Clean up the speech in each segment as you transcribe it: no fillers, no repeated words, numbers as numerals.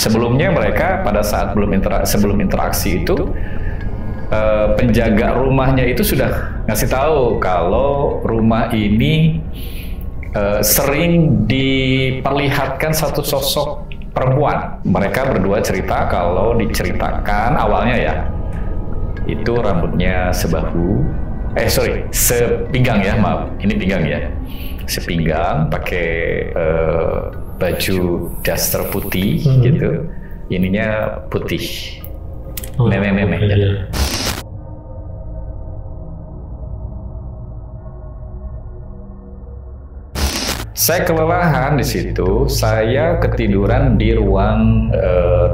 Sebelumnya mereka pada saat sebelum interaksi itu penjaga rumahnya itu sudah ngasih tahu kalau rumah ini sering diperlihatkan satu sosok perempuan. Mereka berdua cerita kalau diceritakan awalnya ya, itu rambutnya sepinggang ya, maaf, ini pinggang ya, sepinggang, pakai baju daster putih gitu, ininya putih, meme-meme ya. Saya kelelahan di situ, saya ketiduran di ruang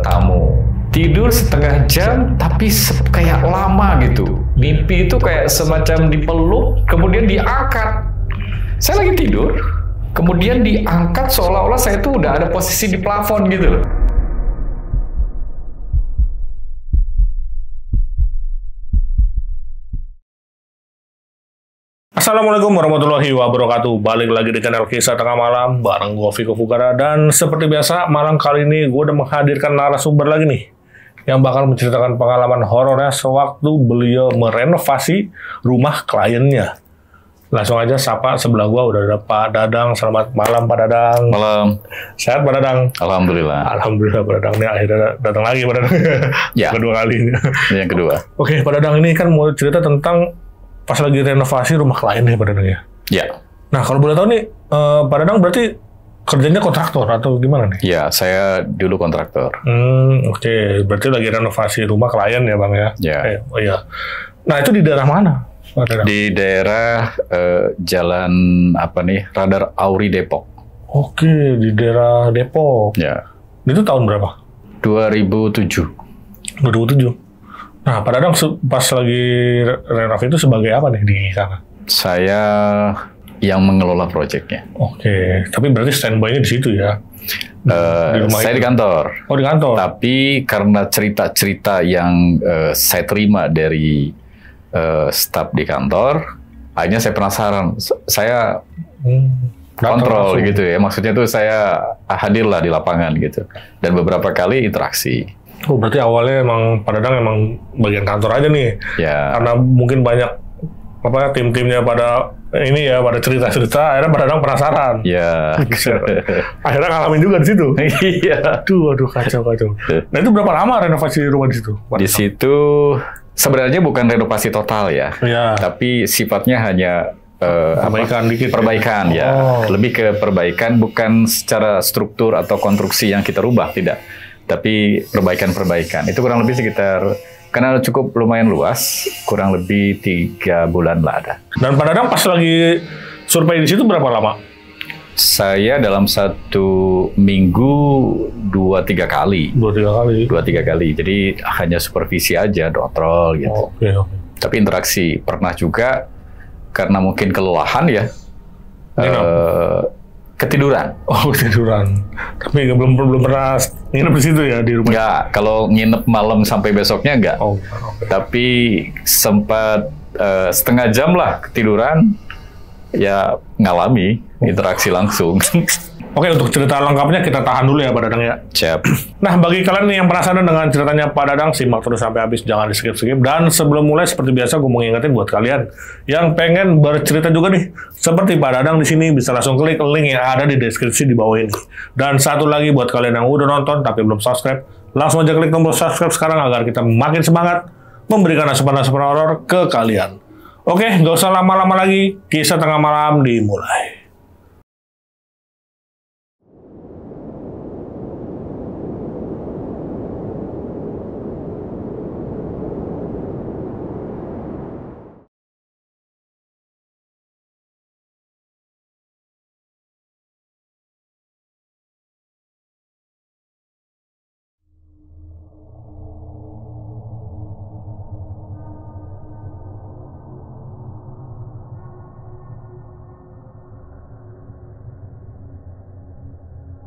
tamu. Tidur setengah jam, tapi kayak lama gitu. Mimpi itu kayak semacam dipeluk, kemudian diangkat. Saya lagi tidur, kemudian diangkat seolah-olah saya tuh udah ada posisi di plafon gitu loh. Assalamualaikum warahmatullahi wabarakatuh. Balik lagi di channel Kisah Tengah Malam bareng gue Viko Fugara. Dan seperti biasa malam kali ini gue udah menghadirkan narasumber lagi nih yang bakal menceritakan pengalaman horornya sewaktu beliau merenovasi rumah kliennya. Langsung aja sapa sebelah gue udah ada Pak Dadang. Selamat malam Pak Dadang. Malam. Sehat Pak Dadang? Alhamdulillah. Alhamdulillah Pak Dadang. Ini akhirnya datang lagi Pak Dadang. Ya. Kedua kalinya. Yang kedua. Oke Pak Dadang, ini kan mau cerita tentang pas lagi renovasi rumah klien ya Pak Dadang ya? Ya. Nah kalau boleh tahu nih, Pak Dadang berarti kerjanya kontraktor atau gimana nih? Ya, saya dulu kontraktor. Oke. Berarti lagi renovasi rumah klien ya Bang ya? Ya. Oh iya. Nah itu di daerah mana Pak Dadang? Di daerah jalan Radar Auri Depok. Oke, di daerah Depok. Ya. Itu tahun berapa? 2007. 2007. Nah, Pak Dadang pas lagi renov itu sebagai apa nih di sana? Saya yang mengelola proyeknya. Oke, tapi berarti standby-nya di situ ya? Saya di kantor. Oh, di kantor. Tapi karena cerita-cerita yang saya terima dari staf di kantor, akhirnya saya penasaran. Saya kontrol gitu ya. Maksudnya tuh saya hadirlah di lapangan gitu. Dan beberapa kali interaksi. Oh, berarti awalnya emang Pak Dadang emang bagian kantor aja nih. Ya. Karena mungkin banyak tim-timnya pada ini ya, pada cerita-cerita, akhirnya Pak Dadang penasaran. Ya. Akhirnya ngalamin juga di situ. Iya. Aduh, kacau. Nah, itu berapa lama renovasi rumah di situ? Di situ sebenarnya bukan renovasi total ya. Iya. Tapi sifatnya hanya perbaikan dikit. Perbaikan ya. Lebih ke perbaikan, bukan secara struktur atau konstruksi yang kita rubah, tidak. Tapi perbaikan-perbaikan. Itu kurang lebih sekitar, karena cukup lumayan luas, kurang lebih 3 bulan lah ada. Dan Pak Dadang pas lagi survei di situ berapa lama? Saya dalam 1 minggu 2-3 kali. 2-3 kali. Jadi hanya supervisi aja, kontrol gitu. Oke. Tapi interaksi. Pernah juga, karena mungkin kelelahan ya, ketiduran. Oh, ketiduran. Tapi belum pernah nginep di situ ya di rumah? Enggak, kalau nginep malam sampai besoknya enggak. Oh, okay. Tapi sempat setengah jam lah ketiduran, ya ngalami interaksi langsung. Oke, untuk cerita lengkapnya kita tahan dulu ya Pak Dadang ya. Siap. Nah, bagi kalian nih yang penasaran dengan ceritanya Pak Dadang, simak terus sampai habis, jangan di skip-skip. Dan sebelum mulai, seperti biasa gue mau ngingetin buat kalian yang pengen bercerita juga nih, seperti Pak Dadang di sini, bisa langsung klik link yang ada di deskripsi di bawah ini. Dan satu lagi buat kalian yang udah nonton tapi belum subscribe, langsung aja klik tombol subscribe sekarang agar kita makin semangat memberikan asupan-asupan horor ke kalian. Oke, nggak usah lama-lama lagi, Kisah Tengah Malam dimulai.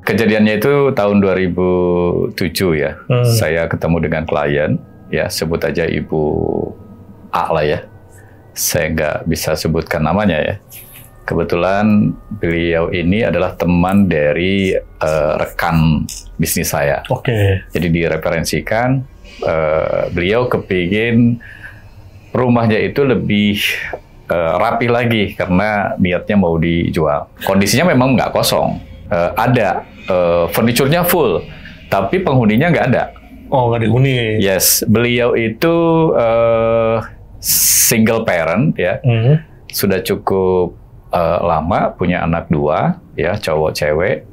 Kejadiannya itu tahun 2007 ya. Saya ketemu dengan klien, ya sebut aja Ibu A lah ya. Saya nggak bisa sebutkan namanya ya. Kebetulan beliau ini adalah teman dari rekan bisnis saya. Oke. Jadi direferensikan, beliau kepingin rumahnya itu lebih rapi lagi karena niatnya mau dijual. Kondisinya memang nggak kosong, ada furniturnya full, tapi penghuninya nggak ada. Oh, nggak dihuni. Yes, beliau itu single parent ya, sudah cukup lama, punya anak 2 ya, cowok cewek,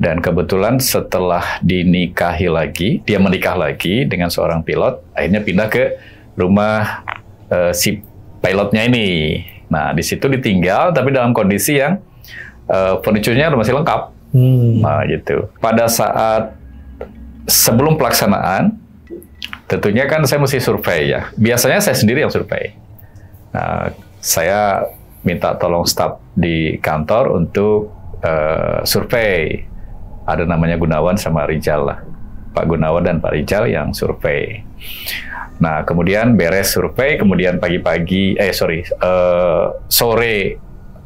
dan kebetulan setelah dinikahi lagi, dia menikah lagi dengan seorang pilot, akhirnya pindah ke rumah si pilotnya ini. Nah, di situ ditinggal, tapi dalam kondisi yang furniturnya masih lengkap. Nah, gitu. Pada saat sebelum pelaksanaan, tentunya kan saya mesti survei ya. Biasanya saya sendiri yang survei. Nah, saya minta tolong staf di kantor untuk survei. Ada namanya Gunawan sama Rijal lah. Pak Gunawan dan Pak Rijal yang survei. Nah, kemudian beres survei, kemudian pagi-pagi, sore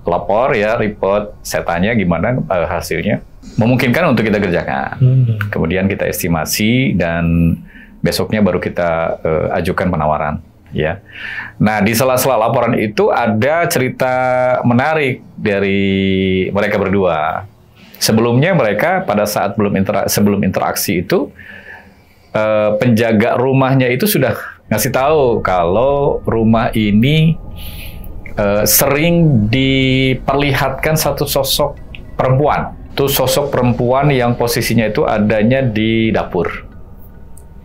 lapor ya, report, saya tanya gimana hasilnya. Memungkinkan untuk kita kerjakan. Kemudian kita estimasi dan besoknya baru kita ajukan penawaran. Ya, nah di sela-sela laporan itu ada cerita menarik dari mereka berdua. Sebelumnya mereka pada saat sebelum interaksi itu penjaga rumahnya itu sudah ngasih tahu kalau rumah ini sering diperlihatkan satu sosok perempuan. Itu sosok perempuan yang posisinya itu adanya di dapur.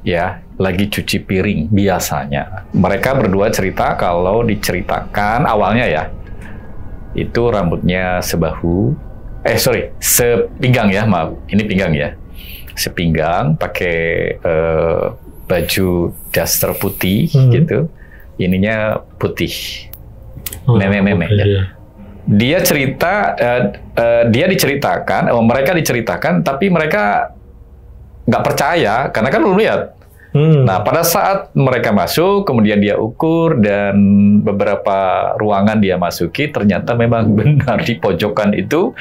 Ya, lagi cuci piring biasanya. Mereka berdua cerita kalau diceritakan awalnya ya, itu rambutnya sepinggang ya, maaf, ini pinggang ya. Sepinggang, pakai baju daster putih gitu, ininya putih, meme-meme ya. Dia cerita, mereka diceritakan, tapi mereka nggak percaya karena kan belum lihat. Nah, pada saat mereka masuk, kemudian dia ukur dan beberapa ruangan dia masuki, ternyata memang benar di pojokan itu.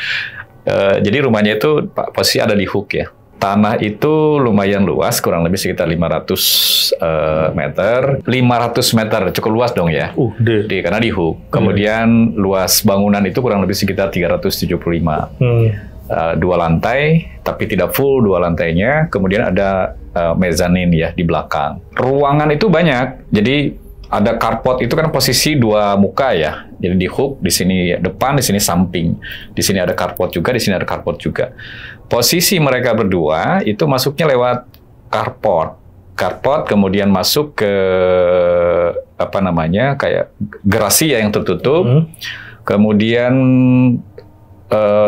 Jadi rumahnya itu posisi ada di hook ya. Tanah itu lumayan luas, kurang lebih sekitar 500 meter. 500 meter cukup luas dong ya. Karena di hook. Kemudian luas bangunan itu kurang lebih sekitar 375. 2 lantai, tapi tidak full 2 lantainya. Kemudian ada mezanin ya di belakang. Ruangan itu banyak. Jadi ada carport itu kan posisi 2 muka ya. Jadi di hook, di sini depan, di sini samping. Di sini ada carport juga, di sini ada carport juga. Posisi mereka berdua itu masuknya lewat carport. Carport kemudian masuk ke kayak gerasi ya yang tertutup. Kemudian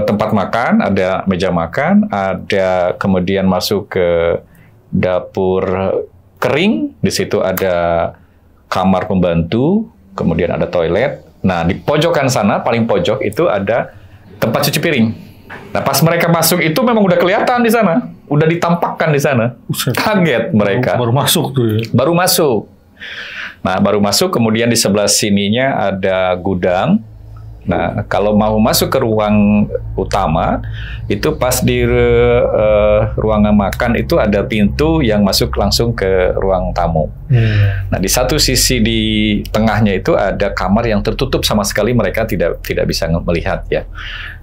tempat makan, ada meja makan, ada kemudian masuk ke dapur kering, di situ ada kamar pembantu, kemudian ada toilet. Nah, di pojokan sana, paling pojok itu ada tempat cuci piring. Nah, pas mereka masuk itu memang udah kelihatan di sana, udah ditampakkan di sana. Kaget mereka. Baru masuk tuh ya? Baru masuk. Nah, baru masuk, kemudian di sebelah sininya ada gudang. Nah, kalau mau masuk ke ruang utama, itu pas di ruangan makan itu ada pintu yang masuk langsung ke ruang tamu. Nah, di satu sisi di tengahnya itu ada kamar yang tertutup sama sekali, mereka tidak bisa melihat ya.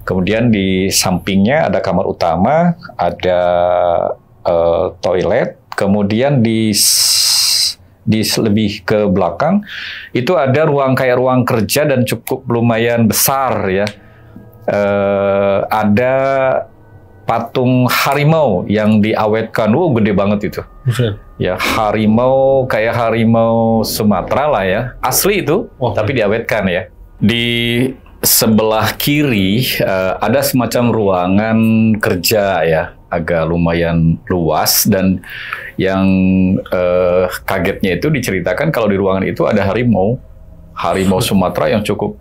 Kemudian di sampingnya ada kamar utama, ada toilet, kemudian di lebih ke belakang itu ada ruang kerja dan cukup lumayan besar ya. Ada patung harimau yang diawetkan, gede banget itu. Ya, harimau kayak harimau Sumatera lah ya, asli itu, tapi diawetkan ya. Di sebelah kiri ada semacam ruangan kerja ya, agak lumayan luas, dan yang kagetnya itu diceritakan kalau di ruangan itu ada harimau Sumatera yang cukup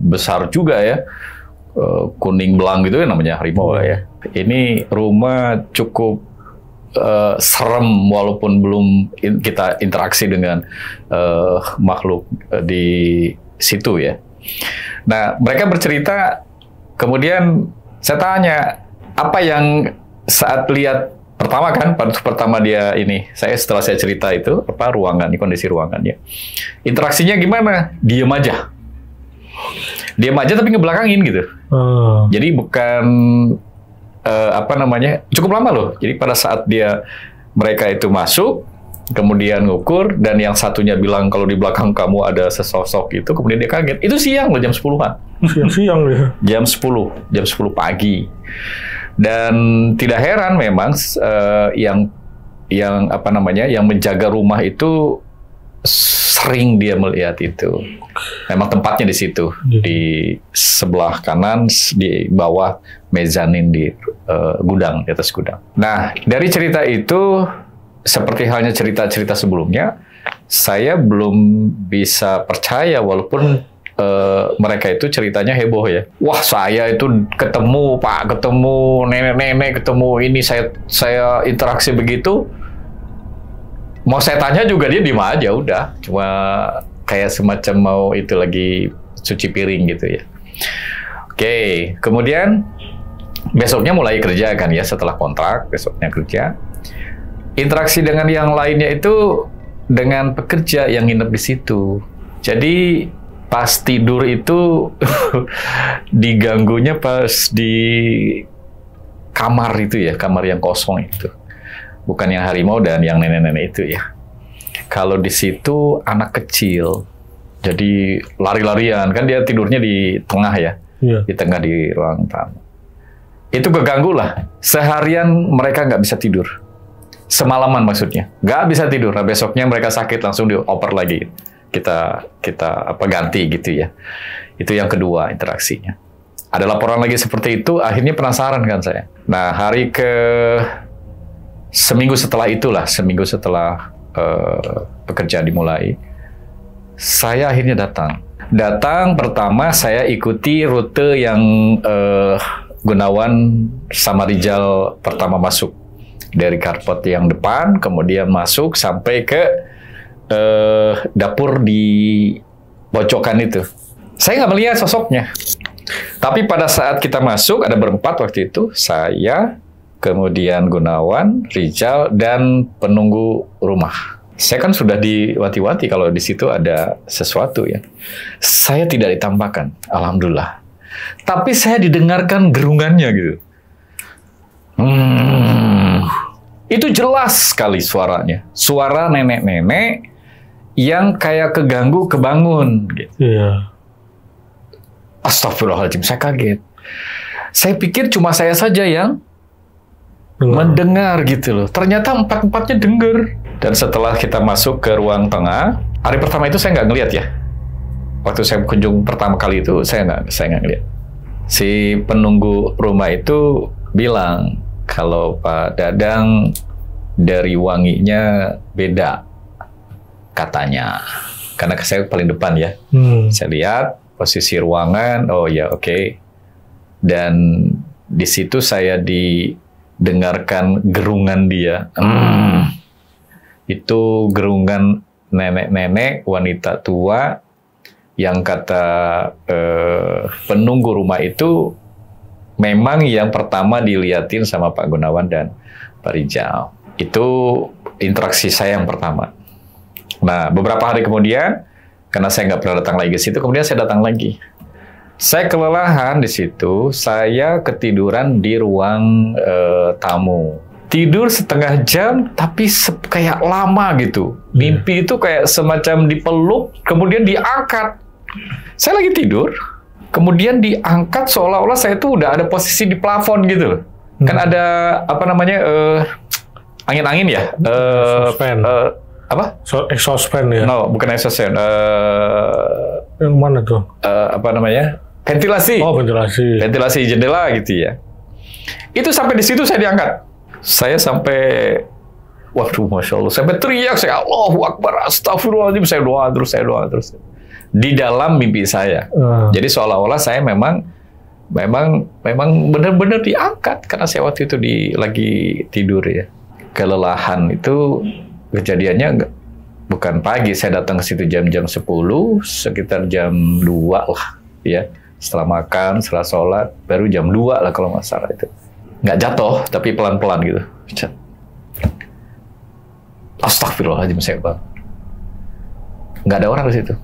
besar juga ya, kuning belang gitu ya namanya harimau ya. Ini rumah cukup serem walaupun belum kita interaksi dengan makhluk di situ ya. Nah, mereka bercerita, kemudian saya tanya, apa yang saat lihat pertama kan, pertama dia ini, setelah saya cerita itu, ruangan, kondisi ruangannya. Interaksinya gimana? Diam aja. Diam aja tapi ngebelakangin gitu. Jadi bukan, cukup lama loh. Jadi pada saat mereka itu masuk, kemudian ngukur, dan yang satunya bilang kalau di belakang kamu ada sesosok itu, kemudian dia kaget. Itu siang loh, jam 10-an. Siang-siang ya? Jam 10 pagi. Dan tidak heran memang yang menjaga rumah itu sering dia melihat itu. Memang tempatnya di situ, di sebelah kanan, di bawah mezanin di gudang, di atas gudang. Nah, dari cerita itu, seperti halnya cerita-cerita sebelumnya, saya belum bisa percaya walaupun mereka itu ceritanya heboh ya. Wah, saya itu ketemu nenek-nenek, ketemu ini, saya interaksi begitu. Mau saya tanya juga dia diem aja, udah. Cuma kayak semacam mau itu lagi cuci piring gitu ya. Oke, kemudian besoknya mulai kerja kan ya, setelah kontrak, besoknya kerja. Interaksi dengan yang lainnya itu dengan pekerja yang nginep di situ. Jadi pas tidur itu diganggunya pas di kamar itu ya, kamar yang kosong itu. Bukan yang harimau dan yang nenek-nenek itu ya. Kalau di situ anak kecil, jadi lari-larian, kan dia tidurnya di tengah ya, di tengah di ruang tamu. Itu keganggu lah. Seharian mereka nggak bisa tidur. Semalaman maksudnya, nggak bisa tidur. Nah, besoknya mereka sakit langsung dioper lagi. Kita ganti gitu ya. Itu yang kedua interaksinya. Ada laporan lagi seperti itu, akhirnya penasaran kan saya. Nah, seminggu setelah itulah, pekerjaan dimulai, saya akhirnya datang. Pertama saya ikuti rute yang Gunawan sama Rijal pertama masuk. Dari karpet yang depan, kemudian masuk sampai ke dapur di pojokan itu. Saya nggak melihat sosoknya. Tapi pada saat kita masuk, ada berempat waktu itu, saya, kemudian Gunawan, Rijal, dan penunggu rumah. Saya kan sudah diwati-wati kalau di situ ada sesuatu ya. Saya tidak ditampakkan, alhamdulillah. Tapi saya didengarkan gerungannya gitu. Itu jelas sekali suaranya. Suara nenek-nenek yang kayak keganggu, kebangun. Gitu. Iya. Astagfirullahaladzim, saya kaget. Saya pikir cuma saya saja yang mendengar gitu loh. Ternyata empat-empatnya dengar. Dan setelah kita masuk ke ruang tengah, hari pertama itu saya nggak ngelihat ya. Waktu saya kunjung pertama kali itu, saya nggak ngelihat. Si penunggu rumah itu bilang, kalau Pak Dadang dari wanginya beda, katanya. Karena saya paling depan ya. Saya lihat posisi ruangan, oh ya oke. Dan di situ saya didengarkan gerungan dia. Itu gerungan nenek-nenek, wanita tua, yang kata penunggu rumah itu, memang yang pertama dilihatin sama Pak Gunawan dan Pak Rijal. Itu interaksi saya yang pertama. Nah, beberapa hari kemudian, karena saya nggak pernah datang lagi ke situ, kemudian saya datang lagi. Saya kelelahan di situ, saya ketiduran di ruang tamu. Tidur setengah jam, tapi kayak lama gitu. Mimpi itu kayak semacam dipeluk, kemudian diangkat. Saya lagi tidur, kemudian diangkat seolah-olah saya tuh udah ada posisi di plafon gitu. Kan ada angin-angin ya? Exhaust fan ya? No, bukan exhaust fan. Yang mana tuh? Ventilasi. Oh, ventilasi. Ventilasi jendela gitu ya. Itu sampai di situ saya diangkat. Saya sampai, waduh, Masya Allah, sampai teriak, saya Allahu Akbar, astagfirullahaladzim, saya doa terus. Di dalam mimpi saya. Jadi seolah-olah saya memang benar-benar diangkat, karena saya waktu itu lagi tidur ya. Kelelahan itu kejadiannya bukan pagi, saya datang ke situ jam-jam 10, sekitar jam 2 lah, ya. Setelah makan, setelah sholat, baru jam 2 lah kalau nggak salah itu. Nggak jatuh, tapi pelan-pelan gitu. Astagfirullahaladzim, saya bang. Nggak ada orang di situ.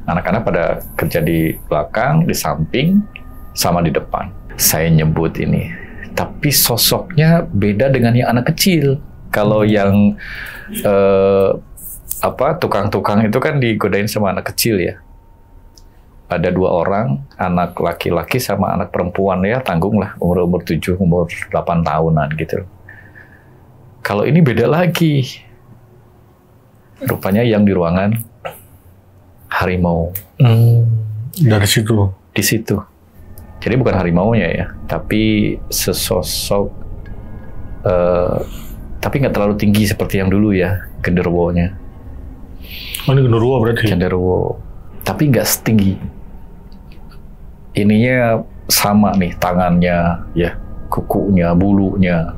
Anak-anak pada kerja di belakang, di samping, sama di depan. Saya nyebut ini. Tapi sosoknya beda dengan yang anak kecil. Kalau yang tukang-tukang itu kan digodain sama anak kecil ya. Ada 2 orang, anak laki-laki sama anak perempuan ya, tanggung lah, umur 7, umur 8 tahunan gitu. Kalau ini beda lagi. Rupanya yang di ruangan harimau. Dari situ? Di situ. Jadi bukan harimaunya ya, tapi sesosok, tapi nggak terlalu tinggi seperti yang dulu ya, genderuwonya. Oh, ini genderuwo berarti? Genderuwo. Tapi nggak setinggi. Ininya sama nih, tangannya, ya, kukunya, bulunya,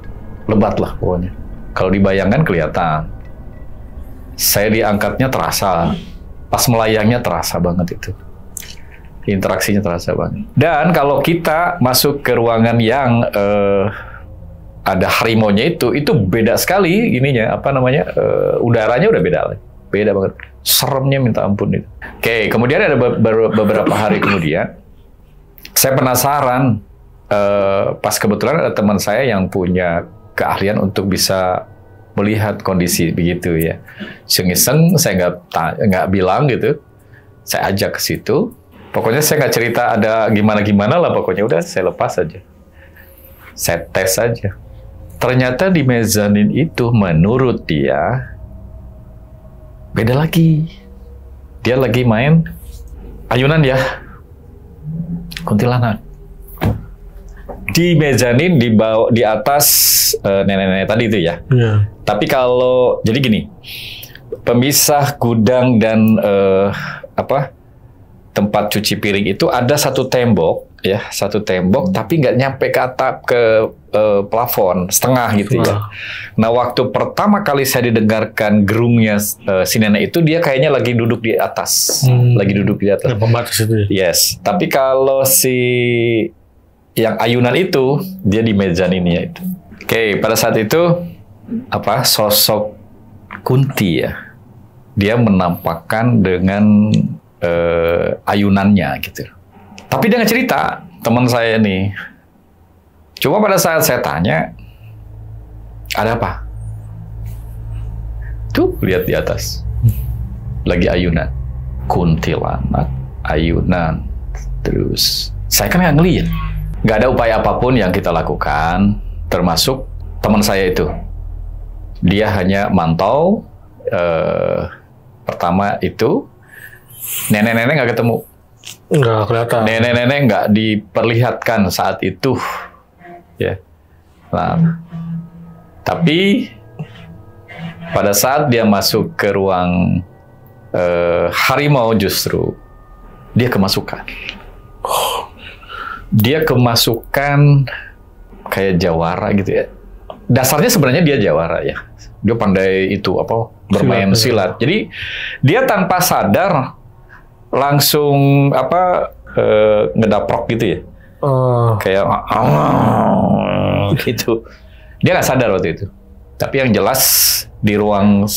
lebat lah pokoknya. Kalau dibayangkan kelihatan. Saya diangkatnya terasa, pas melayangnya terasa banget itu. Interaksinya terasa banget. Dan kalau kita masuk ke ruangan yang ada harimaunya itu beda sekali ininya, udaranya udah beda banget. Seremnya minta ampun itu. Oke, kemudian ada beberapa hari kemudian, saya penasaran, pas kebetulan ada teman saya yang punya keahlian untuk bisa melihat kondisi begitu ya. Iseng-iseng, saya nggak bilang gitu, saya ajak ke situ. Pokoknya saya nggak cerita ada gimana-gimana lah, pokoknya udah saya lepas aja. Saya tes aja. Ternyata di mezanin itu menurut dia beda lagi. Dia lagi main ayunan ya, kuntilanak. Di mezanin di atas nenek-nenek tadi itu ya. Yeah. Tapi kalau jadi gini, pemisah gudang dan tempat cuci piring itu ada satu tembok, tapi nggak nyampe ke atap, ke plafon, setengah gitu ya. Nah, waktu pertama kali saya didengarkan gerungnya si nenek itu, dia kayaknya lagi duduk di atas, Ya, pembatas itu. Yes, tapi kalau si yang ayunan itu, dia di mezaninnya itu. Oke, pada saat itu sosok Kunti ya, dia menampakkan dengan ayunannya gitu. Tapi dia nggak cerita, teman saya nih. Cuma pada saat saya tanya, ada apa? Tuh, lihat di atas. Lagi ayunan. Kuntilanak, ayunan. Terus, saya kan nggak ngeliat. Nggak ada upaya apapun yang kita lakukan, termasuk teman saya itu. Dia hanya mantau, pertama itu, nenek-nenek nggak ketemu. Nggak kelihatan. Nenek-nenek nggak diperlihatkan saat itu. Ya. Nah, tapi pada saat dia masuk ke ruang harimau justru, dia kemasukan. Dia kemasukan kayak jawara gitu ya. Dasarnya sebenarnya dia jawara ya. Dia pandai itu bermain silat. Jadi dia tanpa sadar langsung ngedaprok gitu ya. Kayak gitu. Dia nggak sadar waktu itu. Tapi yang jelas di ruang,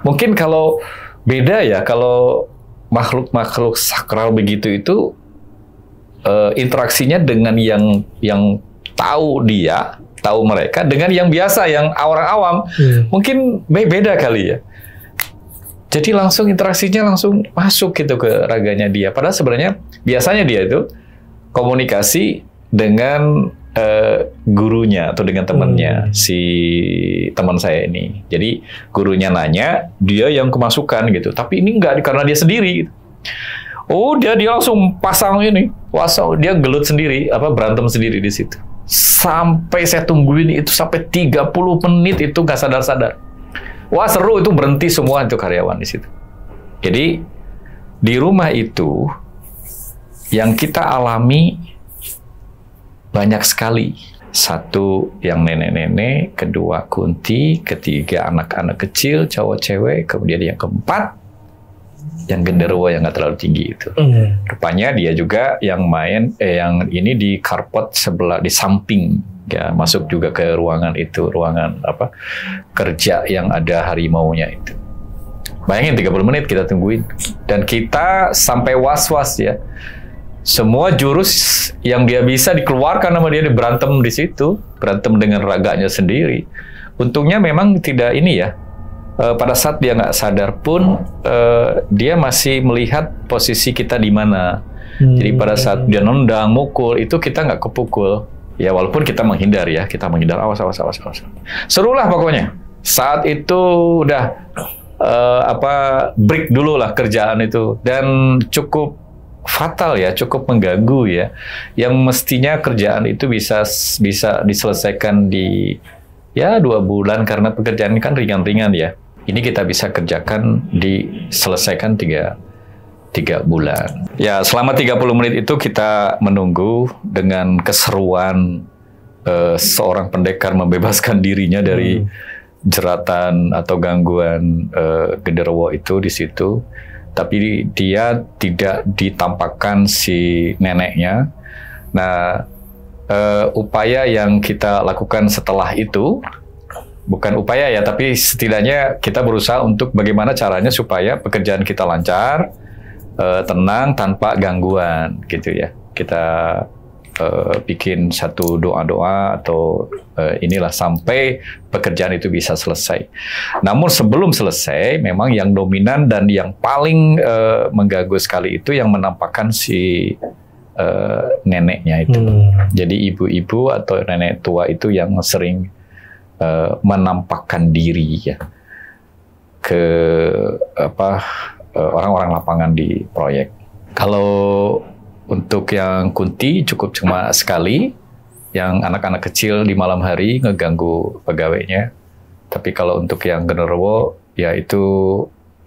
mungkin kalau beda ya, kalau makhluk-makhluk sakral begitu itu interaksinya dengan yang tahu mereka dengan yang biasa, yang orang awam, mungkin beda kali ya. Jadi langsung interaksinya langsung masuk gitu ke raganya dia. Padahal sebenarnya biasanya dia itu komunikasi dengan gurunya atau dengan temannya, si teman saya ini. Jadi gurunya nanya, dia yang kemasukan gitu. Tapi ini enggak, karena dia sendiri. Gitu. Oh, dia langsung pasang ini, dia gelut sendiri, berantem sendiri di situ. Sampai saya tungguin itu sampai 30 menit itu nggak sadar-sadar. Wah, seru itu, berhenti semua itu karyawan di situ. Jadi di rumah itu yang kita alami banyak sekali. Satu yang nenek-nenek, kedua Kunti, ketiga anak-anak kecil, cowok cewek, kemudian yang keempat yang genderuwo yang nggak terlalu tinggi itu. Rupanya dia juga yang main, yang ini di carport sebelah di samping, ya masuk juga ke ruangan itu, ruangan apa kerja yang ada harimaunya itu. Bayangin 30 menit kita tungguin dan kita sampai was-was ya. Semua jurus yang dia bisa dikeluarkan sama dia berantem di situ, berantem dengan raganya sendiri. Untungnya memang tidak ini ya. Pada saat dia nggak sadar pun dia masih melihat posisi kita di mana. Jadi pada saat dia nendang, mukul itu kita nggak kepukul. Ya walaupun kita menghindar ya, kita menghindar awas. Seru lah pokoknya. Saat itu udah break dulu lah kerjaan itu dan cukup fatal ya, cukup mengganggu ya. Yang mestinya kerjaan itu bisa diselesaikan di ya 2 bulan karena pekerjaan ini kan ringan-ringan ya. Ini kita bisa kerjakan diselesaikan 3 bulan. Ya, selama 30 menit itu kita menunggu dengan keseruan seorang pendekar membebaskan dirinya dari jeratan atau gangguan genderuwo itu di situ. Tapi dia tidak ditampakkan si neneknya. Nah, upaya yang kita lakukan setelah itu, bukan upaya ya, tapi setidaknya kita berusaha untuk bagaimana caranya supaya pekerjaan kita lancar, tenang, tanpa gangguan, gitu ya. Kita bikin satu doa-doa atau inilah sampai pekerjaan itu bisa selesai. Namun sebelum selesai, memang yang dominan dan yang paling mengganggu sekali itu yang menampakkan si neneknya itu. Jadi ibu-ibu atau nenek tua itu yang sering menampakkan diri ya ke orang-orang lapangan di proyek. Kalau untuk yang Kunti cukup cuma sekali, yang anak-anak kecil di malam hari ngeganggu pegawainya. Tapi kalau untuk yang genderuwo ya itu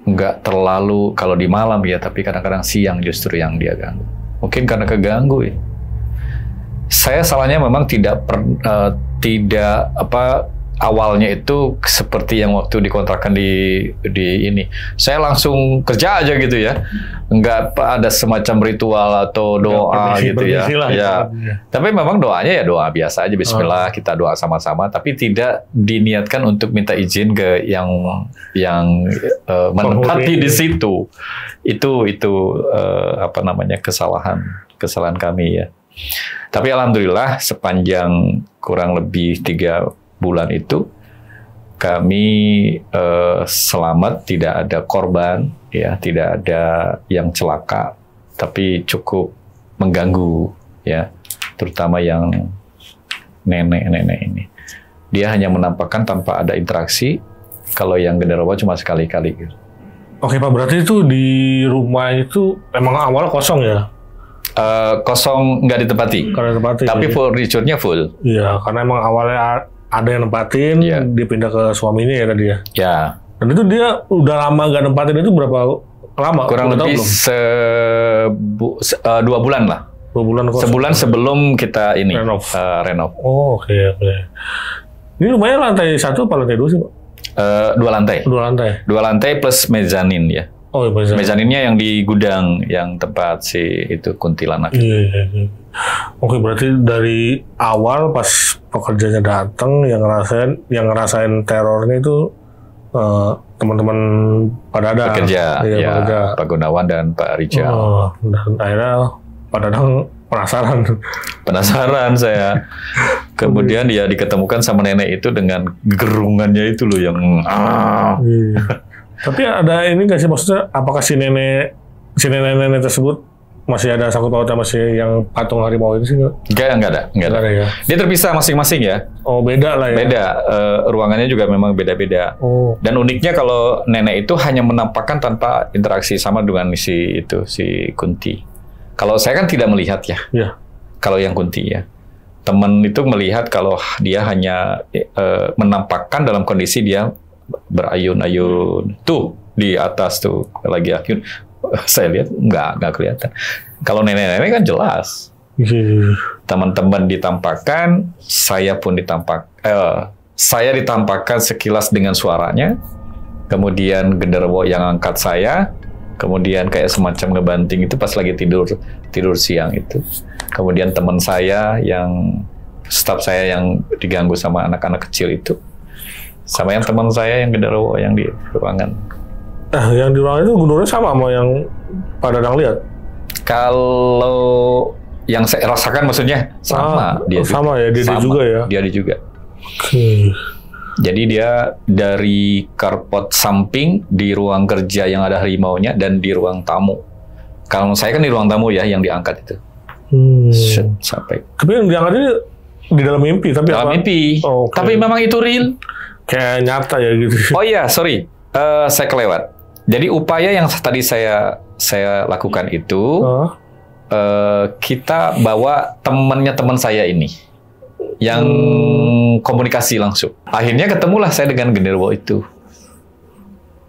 nggak terlalu kalau di malam ya, tapi kadang-kadang siang justru yang dia ganggu. Mungkin karena keganggu ya. Saya salahnya memang tidak awalnya itu seperti yang waktu dikontrakan di ini. Saya langsung kerja aja gitu ya. Enggak ada semacam ritual atau doa gitu ya. Ya. Tapi memang doanya ya doa biasa aja, bismillah, kita doa sama-sama, tapi tidak diniatkan untuk minta izin ke yang menempati di situ. Itu kesalahan kami ya. Tapi alhamdulillah sepanjang kurang lebih 3 bulan itu kami selamat, tidak ada korban, ya, tidak ada yang celaka, tapi cukup mengganggu, ya, terutama yang nenek-nenek ini. Dia hanya menampakkan tanpa ada interaksi. Kalau yang genderuwo cuma sekali-kali. Gitu. Oke Pak, berarti itu di rumah itu emang awalnya kosong ya? Kosong, nggak ditempati. Tapi furniture-nya full. Iya, karena emang awalnya ada yang nempatin, dipindah ke suaminya ya tadi ya? Ya. Dan itu dia udah lama nggak nempatin itu berapa lama? Kurang lebih 2 bulan lah. 2 bulan kosong. Sebulan sebelum kita ini renov. Oh, oke. Ini rumahnya lantai 1 apa lantai 2 sih Pak? 2 lantai. 2 lantai plus mezanin ya. Oh, iya, mezaninnya yang di gudang, yang tempat si itu kuntilanak. Iya. Oke, berarti dari awal pas pekerjanya datang yang ngerasain terornya itu teman-teman Pak Dadang. Pekerja, ya, Pak Gunawan dan Pak Rijal. Dan akhirnya Pak Dadang penasaran saya. Kemudian dia diketemukan sama nenek itu dengan gerungannya itu loh yang. Tapi ada ini nggak sih, maksudnya apakah si nenek tersebut masih ada sangkut pautnya masih yang patung harimau itu sih? Nggak ada ya. Dia terpisah masing-masing ya. Oh, beda lah ya. Beda, ruangannya juga memang beda-beda. Oh. Dan uniknya kalau nenek itu hanya menampakkan tanpa interaksi sama dengan si Kunti. Kalau saya kan tidak melihat ya. Iya. Kalau yang Kunti ya. Teman itu melihat kalau dia hanya menampakkan dalam kondisi dia berayun-ayun tuh di atas tuh lagi ayun. Saya lihat nggak kelihatan. Kalau nenek-nenek kan jelas. Teman-teman ditampakkan, saya pun saya ditampakkan sekilas dengan suaranya. Kemudian genderuwo yang angkat saya, kemudian kayak semacam ngebanting itu pas lagi tidur siang itu. Kemudian teman saya staf saya yang diganggu sama anak-anak kecil itu, sama yang teman saya yang genderuwo yang di ruangan. Yang di ruangan itu gundurnya sama yang Pak Dadang lihat? Kalau yang saya rasakan maksudnya sama, dia juga ya. Dia juga. Jadi dia dari karpet samping di ruang kerja yang ada harimaunya dan di ruang tamu. Kalau saya kan di ruang tamu ya yang diangkat itu. Sampai. Tapi yang diangkat ini di dalam mimpi, tapi dalam mimpi. Tapi memang itu real. Kayak nyata ya gitu. Oh iya, sorry, saya kelewat. Jadi upaya yang tadi saya lakukan itu. Kita bawa temannya teman saya ini yang komunikasi langsung. Akhirnya ketemulah saya dengan genderuwo itu.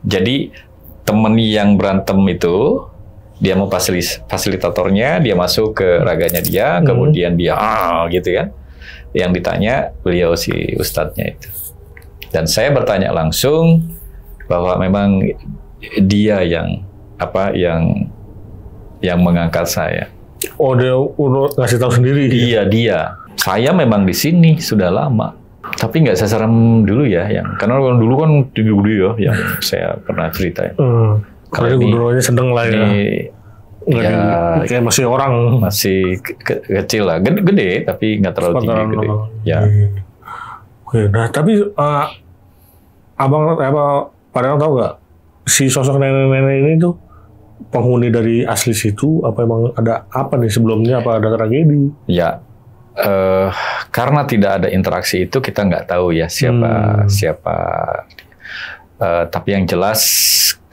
Jadi teman yang berantem itu, dia mau fasilitatornya, dia masuk ke raganya dia, kemudian dia gitu kan. Yang ditanya beliau si ustadznya itu. Dan saya bertanya langsung bahwa memang dia yang mengangkat saya. Oh, dia udah ngasih tahu sendiri? Iya, dia. Saya memang di sini sudah lama. Tapi nggak seserem dulu ya. Karena dulu kan tinggi-tinggi ya, yang saya pernah cerita. Kalau ini gundurwonya sedang lah ya. Kayak masih orang. Masih kecil lah. Gede, tapi nggak terlalu tinggi. Gede. Ya. Oke, nah tapi Pak Dadang tahu nggak? Si sosok nenek-nenek ini tuh penghuni dari asli situ, apa emang ada apa nih sebelumnya, apa ada tragedi? Ya, karena tidak ada interaksi itu kita nggak tahu ya siapa. Tapi yang jelas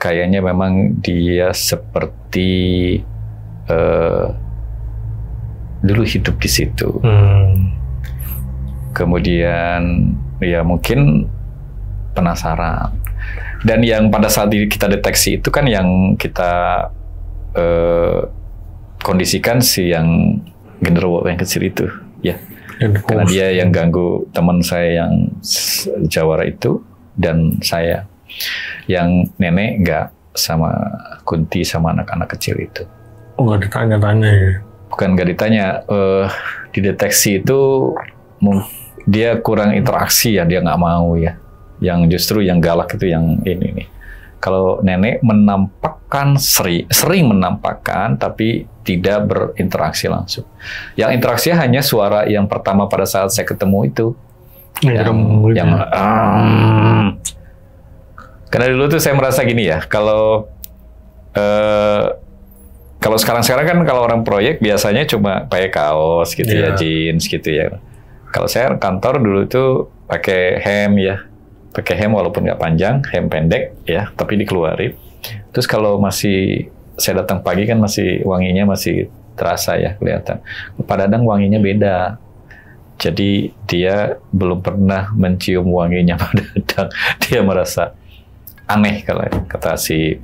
kayaknya memang dia seperti dulu hidup di situ. Kemudian ya mungkin penasaran. Dan yang pada saat kita deteksi itu kan yang kita kondisikan si yang genderuwo yang kecil itu, ya. Karena dia yang ganggu teman saya yang jawara itu dan saya. Yang nenek nggak, sama Kunti sama anak-anak kecil itu. Oh, nggak ditanya-tanya ya? Bukan nggak ditanya, dideteksi itu dia kurang interaksi ya, dia nggak mau ya. Yang justru yang galak itu yang ini nih. Kalau nenek menampakkan sering menampakkan tapi tidak berinteraksi langsung. Yang interaksi hanya suara yang pertama pada saat saya ketemu itu. Karena dulu tuh saya merasa gini ya, kalau sekarang kan kalau orang proyek biasanya cuma pakai kaos gitu ya, jeans gitu ya. Kalau saya kantor dulu tuh pakai hem ya. Pakai hem walaupun nggak panjang, hem pendek ya, tapi dikeluarin. Terus kalau saya datang pagi kan masih wanginya masih terasa ya kelihatan. Pak Dadang wanginya beda. Jadi dia belum pernah mencium wanginya Pak Dadang. Dia merasa aneh kalau kata si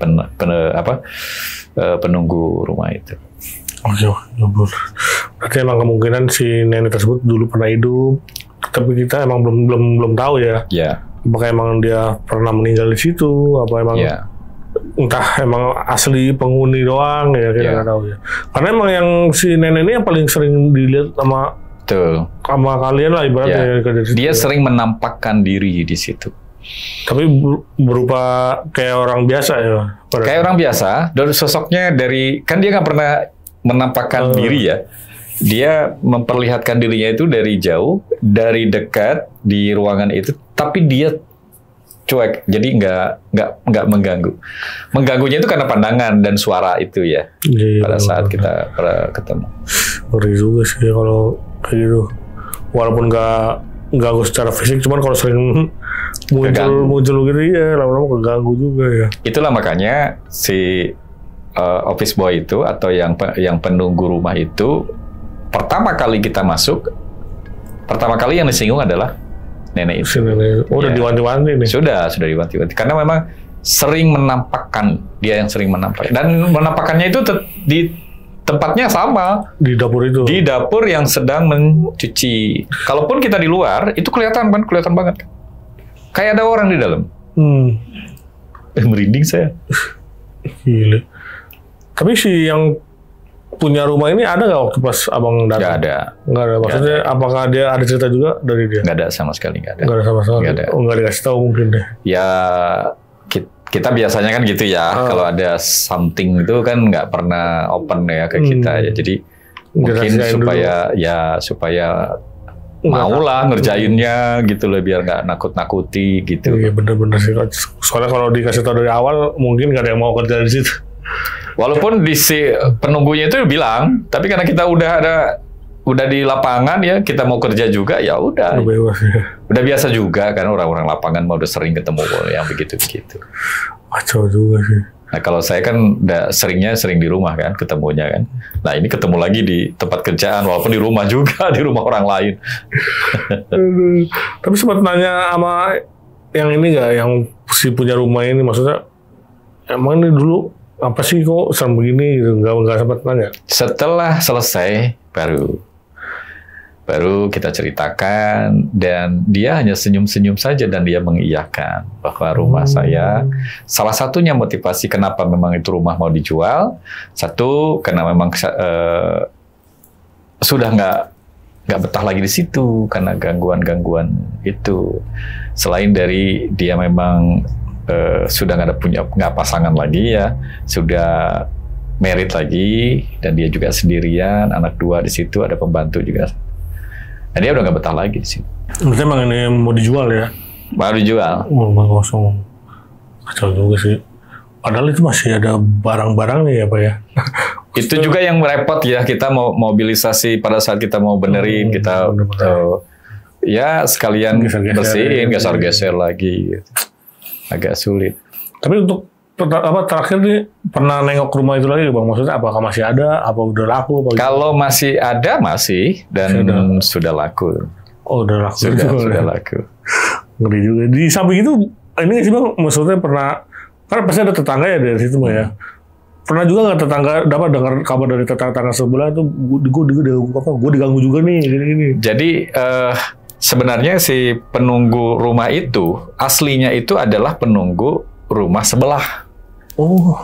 penunggu rumah itu. Berarti emang kemungkinan si nenek tersebut dulu pernah hidup, tapi kita emang belum tahu ya. Ya. Apakah emang dia pernah meninggal di situ? Apa emang entah emang asli penghuni doang ya, kita nggak tahu ya. Karena emang yang si nenek ini yang paling sering dilihat sama kalian lah ibaratnya. Dia sering menampakkan diri di situ. Tapi berupa kayak orang biasa ya? Kayak orang biasa. Dari sosoknya kan dia nggak pernah menampakkan diri ya. Dia memperlihatkan dirinya itu dari jauh, dari dekat di ruangan itu, tapi dia cuek, jadi nggak mengganggu. Mengganggunya itu karena pandangan dan suara itu ya, pada saat kita ketemu. Ngeri juga sih kalau kayak gitu. Walaupun nggak ganggu secara fisik, cuman kalau sering muncul gitu ya, lama-lama keganggu juga ya. Itulah makanya si office boy itu atau yang penunggu rumah itu, pertama kali kita masuk, pertama kali yang disinggung adalah nenek itu. Udah diwanti-wanti nih? Sudah diwanti-wanti. Karena memang sering menampakkan, dia yang sering menampakkan. Dan menampakkannya itu tempatnya sama. Di dapur itu. Di dapur yang sedang mencuci. Kalaupun kita di luar, itu kelihatan banget. Kayak ada orang di dalam. Merinding saya. Gila. Tapi si yang punya rumah ini ada nggak waktu pas abang datang? Nggak ada. Maksudnya apakah dia ada cerita juga dari dia? Nggak ada sama sekali, nggak ada. Nggak ada sama sekali. Nggak ada. Nggak dikasih tahu mungkin deh. Ya kita biasanya kan gitu ya. Kalau ada something itu kan nggak pernah open ya ke kita ya. Jadi mungkin supaya maulah ngerjainnya gitu loh, biar nggak nakut-nakuti gitu. Iya bener-bener sih. Soalnya kalau dikasih tahu dari awal mungkin nggak ada yang mau kerja di situ. Walaupun si penunggunya itu bilang, tapi karena kita udah di lapangan ya, kita mau kerja juga ya udah. Udah biasa juga kan, orang-orang lapangan mau udah sering ketemu yang begitu-begitu. Kacau juga sih. Nah kalau saya kan udah sering di rumah kan ketemunya kan. Nah ini ketemu lagi di tempat kerjaan, walaupun di rumah juga, di rumah orang lain. Tapi sempat nanya sama yang ini nggak, yang si punya rumah ini, maksudnya emang ini dulu apa sih kok serem begini gitu, nggak sempat nanya. Setelah selesai baru kita ceritakan, dan dia hanya senyum-senyum saja dan dia mengiyakan bahwa rumah saya, salah satunya motivasi kenapa memang itu rumah mau dijual, satu karena memang sudah nggak betah lagi di situ karena gangguan itu. Selain dari dia memang sudah nggak pasangan lagi ya, sudah married lagi, dan dia juga sendirian, anak 2 di situ, ada pembantu juga. Dan dia udah nggak betah lagi di situ. Berarti emang ini mau dijual ya? Baru dijual. Rumah kosong. Kacau juga sih. Padahal itu masih ada barang-barang nih ya Pak ya? Itu juga yang repot ya, kita mau mobilisasi pada saat kita mau benerin, kita ya sekalian bersihin, geser-geser lagi. Agak sulit. Tapi untuk terakhir nih pernah nengok rumah itu lagi Bang? Maksudnya apakah masih ada? Apa udah laku? Kalau masih ada dan sudah laku. Oh udah laku. Sudah laku. Ngeri juga. Di samping itu ini sih Bang, maksudnya pernah, karena pasti ada tetangga ya dari situ ya. Pernah juga nggak tetangga dapat dengar kabar dari tetangga sebelah tuh, gue diganggu juga nih gini-gini. Jadi sebenarnya si penunggu rumah itu aslinya itu adalah penunggu rumah sebelah. Oh.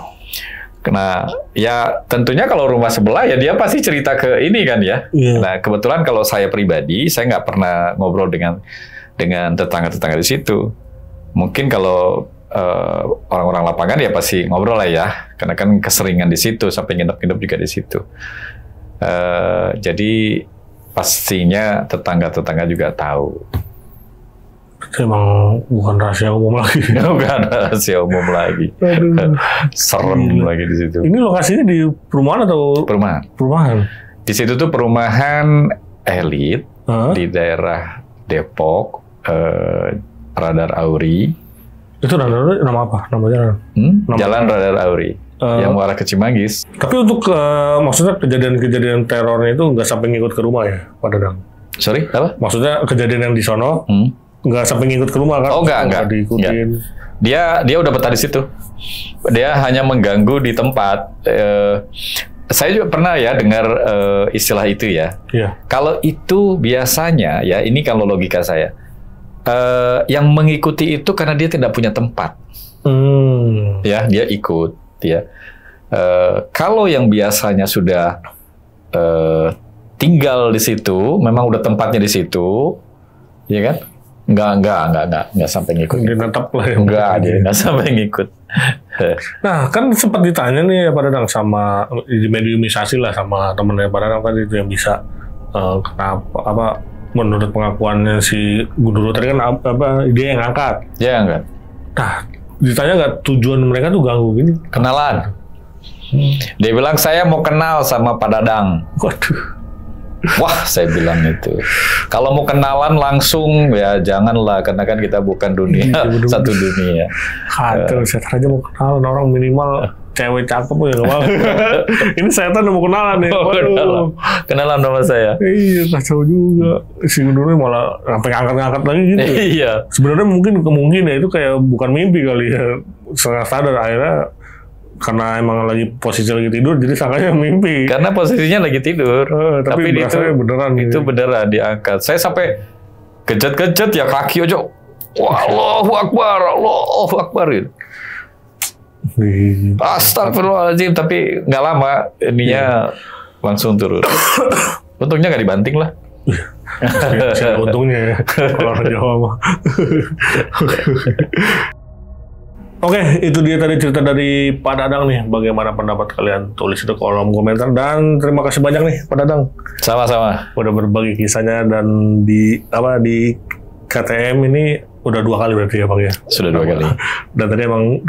Nah, ya tentunya kalau rumah sebelah ya dia pasti cerita ke ini kan ya. Yeah. Nah, kebetulan kalau saya pribadi, saya nggak pernah ngobrol dengan tetangga-tetangga di situ. Mungkin kalau orang-orang lapangan ya pasti ngobrol lah ya, karena kan keseringan di situ, sampai nginep-nginep juga di situ. Jadi pastinya tetangga-tetangga juga tahu. Itu emang bukan rahasia umum lagi. Bukan rahasia umum lagi. Serem lagi di situ. Ini lokasinya di perumahan atau? Perumahan. Di situ tuh perumahan elit di daerah Depok, Radar Auri. Itu Radar Auri nama apa? Nama jalan? Jalan Radar Auri. Yang mengarah ke Cimanggis. Tapi untuk maksudnya kejadian-kejadian terornya itu nggak sampai ngikut ke rumah ya, Pak Dadang? Sorry, apa? Maksudnya kejadian yang di sono nggak sampai ngikut ke rumah kan? Oh enggak. Diikutin. Dia udah betah di situ. Dia hanya mengganggu di tempat. Saya juga pernah ya dengar istilah itu ya. Iya. Kalau itu biasanya ya, ini kalau logika saya, yang mengikuti itu karena dia tidak punya tempat. Ya, dia ikut. Ya. Kalau yang biasanya sudah tinggal di situ, memang udah tempatnya di situ, ya kan? Nggak sampai ngikut. Dinetap lah ya. Nggak sampai ngikut. Nah, kan sempat ditanya nih ya Pak Dadang sama dimediumisasi lah sama temennya Pak Dadang tadi itu yang bisa kenapa menurut pengakuannya si Gundurwo tadi kan dia yang angkat. Dia yang angkat. Nah, ditanya nggak tujuan mereka tuh ganggu gini? Kenalan. Dia bilang saya mau kenal sama Pak Dadang. Waduh. Wah, saya bilang itu. Kalau mau kenalan langsung ya janganlah, karena kan kita bukan dunia satu dunia. Hater, setan aja mau kenalan orang minimal cewek cakep ya nggak mau. Ini setan udah mau kenalan nih. Kenalan sama saya. Iya, kacau juga. Si Gundurwo malah sampai angkat-angkat lagi gitu. Iya. Sebenarnya mungkin ya itu kayak bukan mimpi kali ya. Setengah sadar akhirnya karena emang lagi posisi lagi tidur, jadi sangkanya mimpi. Karena posisinya lagi tidur. Tapi itu beneran. Itu beneran diangkat. Saya sampai kejat-kejat ya kaki aja. Wah, Allahu Akbar gitu. Astagfirullahaladzim, tapi nggak lama ininya langsung turun. Untungnya nggak dibanting lah. Untungnya ya, kalau orang Jawa mah. Oke, itu dia tadi cerita dari Pak Dadang nih. Bagaimana pendapat kalian? Tulis di kolom komentar. Dan terima kasih banyak nih Pak Dadang. Sama-sama. Udah berbagi kisahnya dan di KTM ini udah 2 kali berarti ya Bang ya? Sudah 2 kali. Dan tadi emang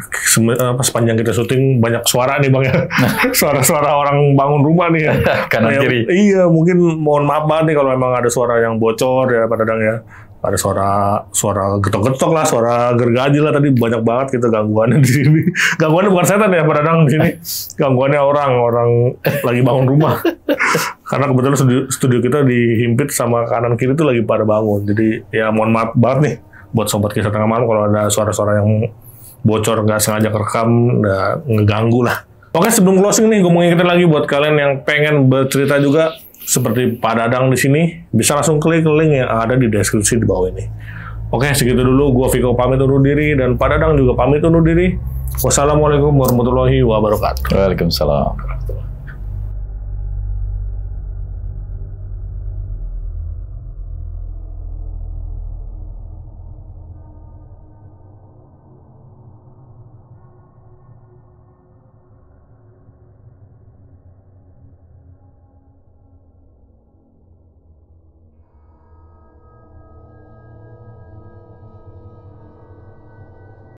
sepanjang kita syuting banyak suara nih Bang ya. Suara-suara orang bangun rumah nih ya. Kanan kiri. Iya, mungkin mohon maaf banget nih kalau emang ada suara yang bocor ya Pak Dadang ya. Ada suara getok-getok lah, suara gergaji lah, tadi banyak banget kita gangguannya di sini. Gangguannya bukan setan ya Pak Dadang di sini. Gangguannya orang lagi bangun rumah. Karena kebetulan studio kita dihimpit sama kanan kiri itu lagi pada bangun. Jadi ya mohon maaf banget nih buat sobat Kisah Tengah Malam kalau ada suara-suara yang bocor nggak sengaja kerekam, nggak ngeganggu lah. Oke, sebelum closing nih, gue mau ngingetin lagi buat kalian yang pengen bercerita juga seperti Pak Dadang di sini, bisa langsung klik link yang ada di deskripsi di bawah ini. Oke, segitu dulu. Gue Viko pamit undur diri dan Pak Dadang juga pamit undur diri. Wassalamualaikum warahmatullahi wabarakatuh. Waalaikumsalam.